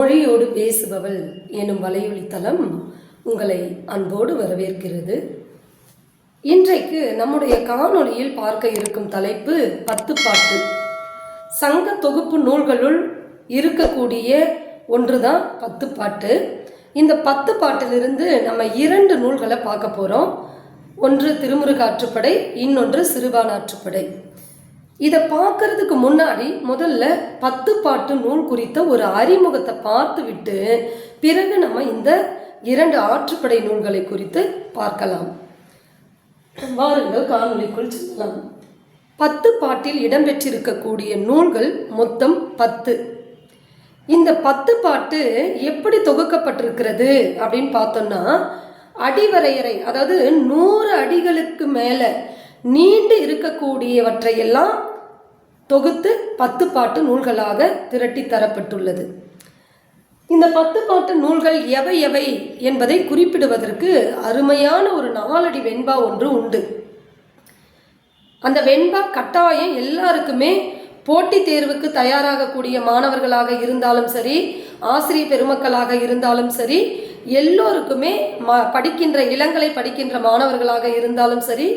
மொழியோடு பேசுபவள் எனும் வலையொலி தளம் உங்களை அன்போடு வரவேற்கிறது. இன்றைக்கு நம்முடைய காணொளியில் பார்க்க இருக்கும் தலைப்பு 10 பாட்டு. சங்க தொகுப்பு நூல்களுள் இருக்கக்கூடிய ஒன்றுதான் 10 பாட்டு. இந்த 10 பாட்டிலிருந்து நம்ம 2 நூல்களை பார்க்க போகிறோம். ஒன்று திருமுருகாற்றுப்படை, இன்னொன்று சிறுபானாற்றுப்படை. இதை பார்க்கறதுக்கு முன்னாடி முதல்ல 10 பாட்டு நூல் குறித்த ஒரு அறிமுகத்தை பார்த்து விட்டு பிறகு நம்ம இந்த 2 ஆற்றுப்படை நூல்களை குறித்து பார்க்கலாம். வாருங்கள் காணொளிக்குள் செல்லலாம். 10 பாட்டில் இடம்பெற்றிருக்கக்கூடிய நூல்கள் மொத்தம் 10. இந்த 10 பாட்டு எப்படி தொகுக்கப்பட்டிருக்கிறது அப்படின்னு பார்த்தோம்னா, அடிவரையறை, அதாவது 100 அடிகளுக்கு மேலே நீண்டு இருக்கக்கூடியவற்றையெல்லாம் தொகுத்து 10 பாட்டு நூல்களாக திரட்டி தரப்பட்டுள்ளது. இந்த 10 பாட்டு நூல்கள் எவை எவை என்பதை குறிப்பிடுவதற்கு அருமையான ஒரு 4 அடி வெண்பா ஒன்று உண்டு. அந்த வெண்பா கட்டாயம் எல்லாருக்குமே போட்டித் தேர்வுக்கு தயாராகக்கூடிய மாணவர்களாக இருந்தாலும் சரி, ஆசிரியர் பெருமக்களாக இருந்தாலும் சரி, எல்லோருக்குமே படிக்கின்ற இளங்கலை படிக்கின்ற மாணவர்களாக இருந்தாலும் சரி,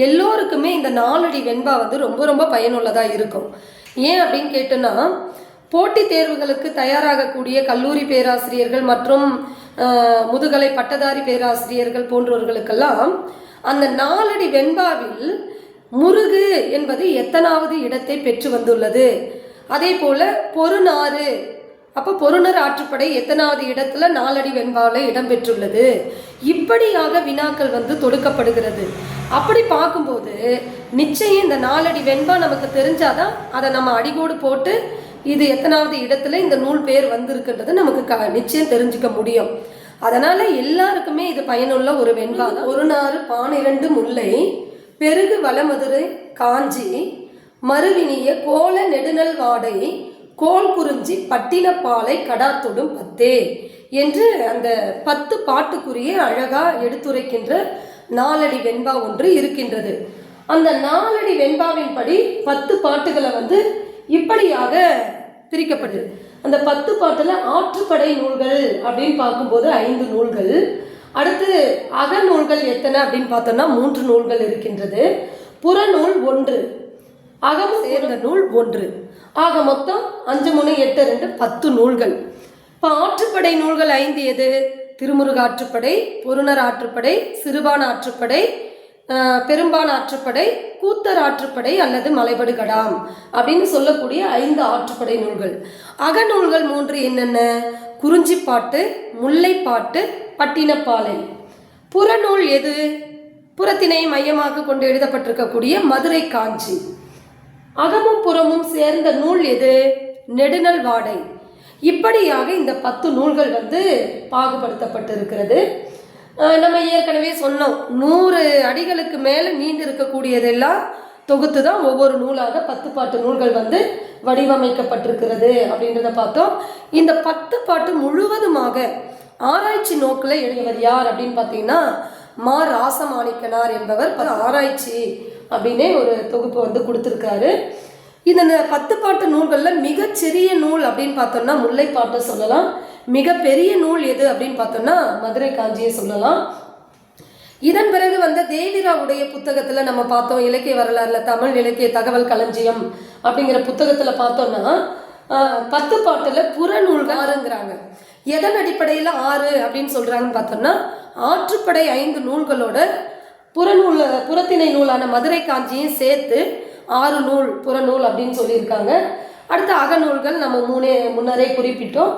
எல்லோருக்குமே இந்த 4 அடி வெண்பா ரொம்ப ரொம்ப பயனுள்ளதாக இருக்கும். ஏன் அப்படின்னு கேட்டோன்னா, போட்டித் தேர்வுகளுக்கு தயாராகக்கூடிய கல்லூரி பேராசிரியர்கள் மற்றும் முதுகலை பட்டதாரி பேராசிரியர்கள் போன்றவர்களுக்கெல்லாம் அந்த 4 அடி வெண்பாவில் முருகு என்பது எத்தனாவது இடத்தை பெற்று வந்துள்ளது, அதே போல் பொருநாறு, அப்போ பொருணர் ஆற்றுப்படை எத்தனாவது இடத்துல 4 அடி வெண்பாவில் இடம்பெற்றுள்ளது, இப்படியாக வினாக்கள் தொடுக்கப்படுகிறது. அப்படி பார்க்கும்போது நிச்சயம் இந்த 4 அடி வெண்பா நமக்கு தெரிஞ்சாதான் அதை நம்ம அடிகோடு போட்டு இது எத்தனாவது இடத்துல இந்த நூல் பேர் வந்திருக்குன்றது நமக்கு நிச்சயம் தெரிஞ்சுக்க முடியும். அதனால எல்லாருக்குமே இது பயனுள்ள ஒரு வெண்பா தான். பொருநாறு 12 முல்லை பெருகு வளமதுரை காஞ்சி மறுவினிய கோல நெடுநல் வாடை கோல் குறிஞ்சி பட்டினப்பாலை கடாத்தொடும் 10 என்று அந்த 10 பாட்டுக்குரிய அழகா எடுத்துரைக்கின்ற 4 அடி வெண்பா ஒன்று இருக்கின்றது. அந்த 4 அடி வெண்பாவின் படி 10 பாட்டுகளை இப்படியாக பிரிக்கப்பட்டது. அந்த 10 பாட்டுல ஆற்றுப்படை நூல்கள் அப்படின்னு பார்க்கும்போது 5 நூல்கள், அடுத்து அகநூல்கள் எத்தனை அப்படின்னு பார்த்தோம்னா 3 நூல்கள் இருக்கின்றது. புறநூல் 1, அகம் சேர்ந்த நூல் 1, ஆக மொத்தம் 5 3 8 2 10 நூல்கள். இப்போ ஆற்றுப்படை நூல்கள் 5 எது? திருமுருகாற்றுப்படை, பொருணர் ஆற்றுப்படை, சிறுபான் ஆற்றுப்படை, பெரும்பான் ஆற்றுப்படை, கூத்தர் ஆற்றுப்படை அல்லது மலைபடு கடாம் அப்படின்னு சொல்லக்கூடிய 5 ஆற்றுப்படை நூல்கள். அகநூல்கள் 3 என்னென்ன? குறிஞ்சிப்பாட்டு, முல்லைப்பாட்டு, பட்டினப்பாலை. புறநூல் எது? புறத்தினை மையமாக கொண்டு எழுதப்பட்டிருக்கக்கூடிய மதுரை காஞ்சி. அகமும் புறமும் சேர்ந்த நூல் எது? நெடுநல் வாடை. இப்படியாக இந்த 10 நூல்கள் பாகுபடுத்தப்பட்டிருக்கிறது. நம்ம ஏற்கனவே சொன்னோம், 100 அடிகளுக்கு மேலே நீண்டு இருக்கக்கூடியதெல்லாம் தொகுத்து தான் ஒவ்வொரு நூலாக 10 பாட்டு நூல்கள் வடிவமைக்கப்பட்டிருக்கிறது அப்படின்றத பார்த்தோம். இந்த 10 பாட்டு முழுவதுமாக ஆராய்ச்சி நோக்கில் எழுதியவர் யார் அப்படின்னு பார்த்தீங்கன்னா, மா ராசமாணிக்கனார் என்பவர் ஆராய்ச்சி அப்படின்னே ஒரு தொகுப்பு கொடுத்துருக்காரு. இந்த 10 பாட்டு நூல்களில் மிகச்சிறிய நூல் அப்படின்னு பார்த்தோம்னா முல்லைப்பாட்டை சொல்லலாம். மிகப்பெரிய நூல் எது அப்படின்னு பார்த்தோம்னா மதுரை காஞ்சியை சொல்லலாம். இதன் பிறகு தேவிராவுடைய புத்தகத்தில் நம்ம பார்த்தோம், இலக்கிய வரலாறுல தமிழ் இலக்கிய தகவல் களஞ்சியம் அப்படிங்கிற புத்தகத்தில் பார்த்தோம்னா 10 பாட்டில் புறநூல்கள் 6ங்கிறாங்க. எதன் அடிப்படையில் 6 அப்படின்னு சொல்கிறாங்கன்னு பார்த்தோம்னா, ஆற்றுப்படை 5 நூல்களோட புறத்திணை நூலான மதுரை காஞ்சியும் சேர்த்து 6 நூல் புறநூல் அப்படின்னு சொல்லியிருக்காங்க. அடுத்த அகநூல்கள் நம்ம முன்னரே குறிப்பிட்டோம்.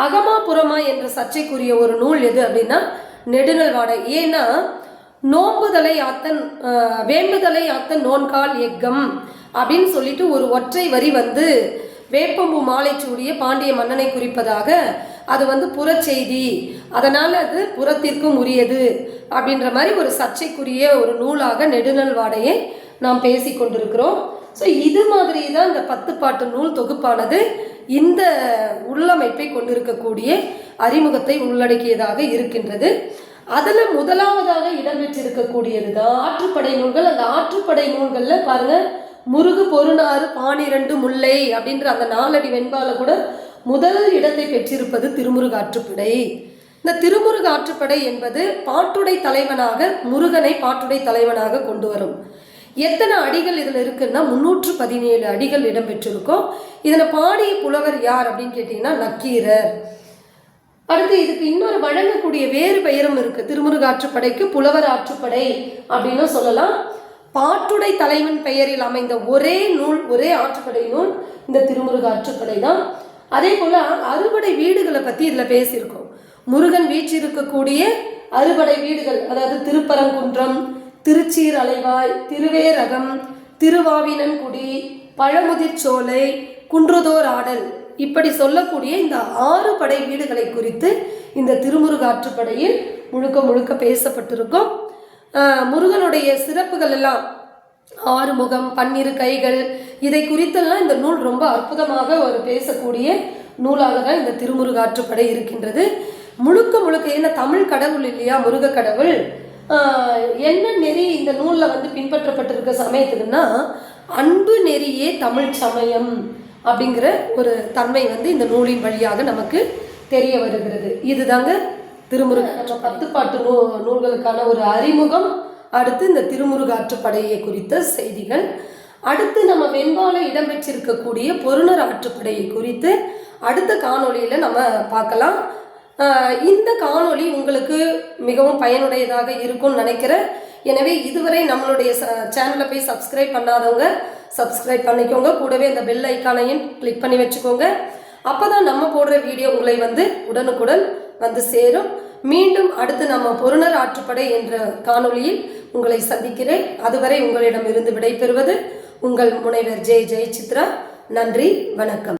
அகமா புறமா என்ற சர்ச்சைக்குரிய ஒரு நூல் எது அப்படின்னா நெடுநல் வாடை. ஏன்னா நோம்புதலை ஆத்தன் வேம்புதலை ஆத்தன் நோன்கால் எக்கம் அப்படின்னு சொல்லிட்டு ஒரு ஒற்றை வரி வேப்பம்பூ மாலை சூடிய பாண்டிய மன்னனை குறிப்பதாக அது புறச்செய்தி, அதனால் அது புறத்திற்கும் உரியது அப்படின்ற மாதிரி ஒரு சர்ச்சைக்குரிய ஒரு நூலாக நெடுநல் வாடையை நாம் பேசி கொண்டிருக்கிறோம். ஸோ இது மாதிரி தான் இந்த 10 பாட்டு நூல் தொகுப்பானது இந்த உள்ளமைப்பை கொண்டிருக்கக்கூடிய அறிமுகத்தை உள்ளடக்கியதாக இருக்கின்றது. அதில் முதலாவதாக இடம்பெற்றிருக்கக்கூடியது தான் ஆற்றுப்படை நூல்கள். அந்த ஆற்றுப்படை நூல்களில் பாருங்கள், முருகு பொருநாறு 12 முல்லை அப்படின்ற அந்த 4 அடி வெண்பால கூட முதல் இடத்தை பெற்றிருப்பது திருமுருகாற்றுப்படை. இந்த திருமுருகாற்றுப்படை என்பது பாட்டுடை தலைவனாக முருகனை பாட்டுடை தலைவனாக கொண்டு வரும். எத்தனை அடிகள் இதில் இருக்குன்னா 317 அடிகள் இடம்பெற்றிருக்கும். இதில் பாடிய புலவர் யார் அப்படின்னு கேட்டீங்கன்னா நக்கீரர். அடுத்து இதுக்கு இன்னொரு வழங்கக்கூடிய வேறு பெயரும் இருக்கு. திருமுருகாற்றுப்படைக்கு புலவர் ஆற்றுப்படை அப்படின்னு சொல்லலாம். பாட்டுடை தலைவன் பெயரில் அமைந்த ஒரே நூல், ஒரே ஆற்றுப்படை நூல் இந்த திருமுருகாற்றுப்படை தான். அதே போல அறுபடை வீடுகளை பத்தி இதுல பேசியிருக்கோம். முருகன் வீற்றிருக்கக்கூடிய அறுபடை வீடுகள், அதாவது திருப்பரங்குன்றம், திருச்சீர் அலைவாய், திருவேரகம், திருவாவினன்குடி, பழமுதிர்ச்சோலை, குன்றுதோர் ஆடல், இப்படி சொல்லக்கூடிய இந்த 6 படை வீடுகளை குறித்து இந்த திருமுருகாற்றுப்படையில் முழுக்க முழுக்க பேசப்பட்டிருக்கும். முருகனுடைய சிறப்புகள் எல்லாம் 6 முகம், 12 கைகள், இதை குறித்தெல்லாம் இந்த நூல் ரொம்ப அற்புதமாக ஒரு பேசக்கூடிய நூலாக தான் இந்த திருமுருகாற்றுப்படை இருக்கின்றது. முழுக்க முழுக்க, ஏன்னா தமிழ் கடவுள் இல்லையா முருக கடவுள், என்ன நெறி இந்த நூலில் பின்பற்றப்பட்டிருக்க சமயத்துக்குன்னா அன்பு நெறியே தமிழ் சமயம் அப்படிங்கிற ஒரு தன்மை இந்த நூலின் வழியாக நமக்கு தெரிய வருகிறது. இதுதாங்க திருமுருகன் 10 பாட்டு நூல்களுக்கான ஒரு அறிமுகம். அடுத்து இந்த திருமுருகாற்றுப்படையை குறித்த செய்திகள். அடுத்து நம்ம வெண்பால இடம்பெற்றிருக்கக்கூடிய பொருணர் ஆற்றுப்படையை குறித்து அடுத்த காணொளியில் நம்ம பார்க்கலாம். இந்த காணொளி உங்களுக்கு மிகவும் பயனுடையதாக இருக்கும்னு நினைக்கிறேன். எனவே இதுவரை நம்மளுடைய சேனலை போய் சப்ஸ்கிரைப் பண்ணாதவங்க சப்ஸ்கிரைப் பண்ணிக்கோங்க. கூடவே இந்த பெல் ஐக்கானையும் கிளிக் பண்ணி வச்சுக்கோங்க. அப்போ தான் நம்ம போடுற வீடியோ உங்களை உடனுக்குடன் சேரும். மீண்டும் அடுத்து நம்ம பொருணர் ஆற்றுப்படை என்ற காணொளியில் உங்களை சந்திக்கிறேன். அதுவரை உங்களிடம் இருந்து விடைபெறுவது உங்கள் முனைவர் ஜெய் சித்ரா. நன்றி, வணக்கம்.